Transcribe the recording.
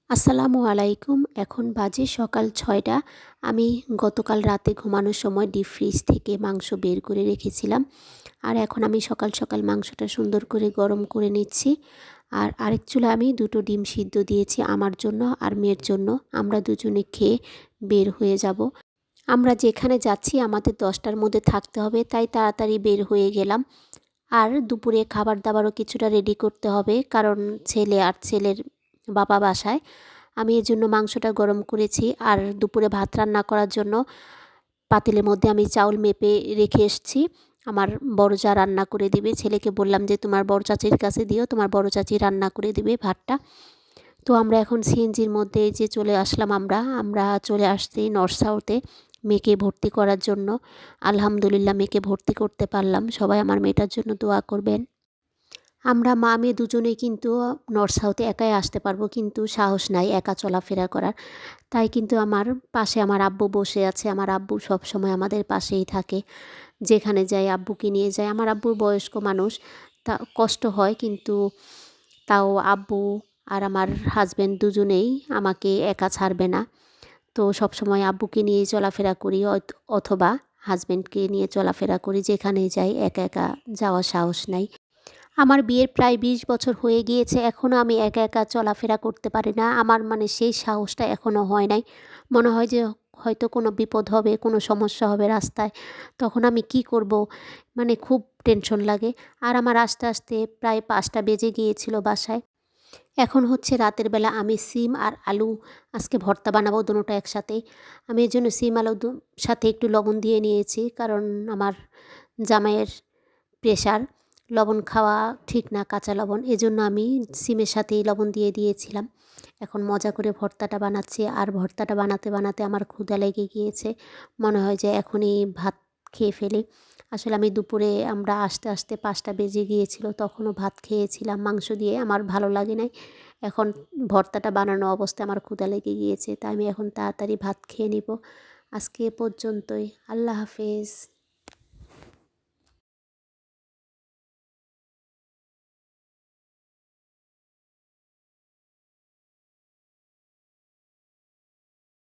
আসসালামু আলাইকুম। এখন বাজে সকাল ৬টা। আমি গতকাল রাতে ঘুমানোর সময় ডিপ ফ্রিজ থেকে মাংস বের করে রেখেছিলাম। আর এখন আমি সকাল সকাল মাংসটা সুন্দর করে গরম করে নিচ্ছি। আর আরেক চুলায় আমি ২টো ডিম সিদ্ধ দিয়েছি আমার জন্য আর মেয়ের জন্য। আমরা দুজনে খেয়ে বের হয়ে যাব। আমরা যেখানে যাচ্ছি আমাদের ১০টার মধ্যে থাকতে হবে, তাই তাড়াতাড়ি বের হয়ে গেলাম। আর দুপুরে খাবার দাবারও কিছুটা রেডি করতে হবে, কারণ ছেলে আর ছেলের বাবা বাসায়। আমি এর জন্য মাংসটা গরম করেছি। আর দুপুরে ভাত রান্না করার জন্য পাতিলের মধ্যে আমি চাউল মেপে রেখে এসেছি। আমার বড় জা রান্না করে দিবে। ছেলেকে বললাম যে তোমার বড় চাচির কাছে দিও, তোমার বড় চাচি রান্না করে দিবে ভাতটা। তো আমরা এখন সিএনজির মধ্যে যে চলে আসলাম। আমরা চলে আসছি নর্থ সাউথে মেয়েকে ভর্তি করার জন্য। আলহামদুলিল্লাহ মেয়েকে ভর্তি করতে পারলাম। সবাই আমার মেয়েটার জন্য দোয়া করবেন। আমরা মা মেয়ে দুজনেই কিন্তু নর্থ সাউথে একাই আসতে পারবো, কিন্তু সাহস নাই একা চলাফেরা করার। তাই কিন্তু আমার পাশে আমার আব্বু বসে আছে। আমার আব্বু সবসময় আমাদের পাশেই থাকে। যেখানে যাই আব্বুকে নিয়ে যায়। আমার আব্বু বয়স্ক মানুষ, তা কষ্ট হয়, কিন্তু তাও আব্বু আর আমার হাজব্যান্ড দুজনেই আমাকে একা ছাড়বে না। তো সবসময় আব্বুকে নিয়েই চলাফেরা করি, অথবা হাজব্যান্ডকে নিয়ে চলাফেরা করি। যেখানেই যাই একা একা যাওয়ার সাহস নাই। আমার বিয়ের প্রায় ২০ বছর হয়ে গিয়েছে, এখনও আমি একা একা চলাফেরা করতে পারি না। আমার সেই সাহসটা এখনও হয় নাই। মনে হয় যে হয়তো কোনো বিপদ হবে, কোনো সমস্যা হবে রাস্তায়, তখন আমি কি করব? খুব টেনশন লাগে। আর আমার আসতে আসতে প্রায় ৫টা বেজে গিয়েছিল বাসায়। এখন হচ্ছে রাতের বেলা আমি সিম আর আলু আজকে ভর্তা বানাবো, দুটোটা একসাথে। আমি এর জন্য সিম আলু সাথে একটু লবণ দিয়ে নিয়েছি, কারণ আমার জামাইয়ের প্রেশার, লবণ খাওয়া ঠিক না, কাঁচা লবণ। এজন্য আমি সিমের সাথেই লবণ দিয়ে দিয়েছিলাম। এখন মজা করে ভর্তাটা বানাচ্ছি। আর ভর্তাটা বানাতে বানাতে আমার ক্ষুধা লেগে গিয়েছে। মনে হয় যে এখনই ভাত খেয়ে ফেলি। আসলে আমি দুপুরে আমরা আসতে আসতে ৫টা বেজে গিয়েছিল, তখনও ভাত খেয়েছিলাম মাংস দিয়ে, আমার ভালো লাগে নাই। এখন ভর্তাটা বানানো অবস্থায় আমার ক্ষুধা লেগে গিয়েছে, তাই আমি এখন তাড়াতাড়ি ভাত খেয়ে নিব। আজকে এ পর্যন্তই। আল্লাহ হাফেজ।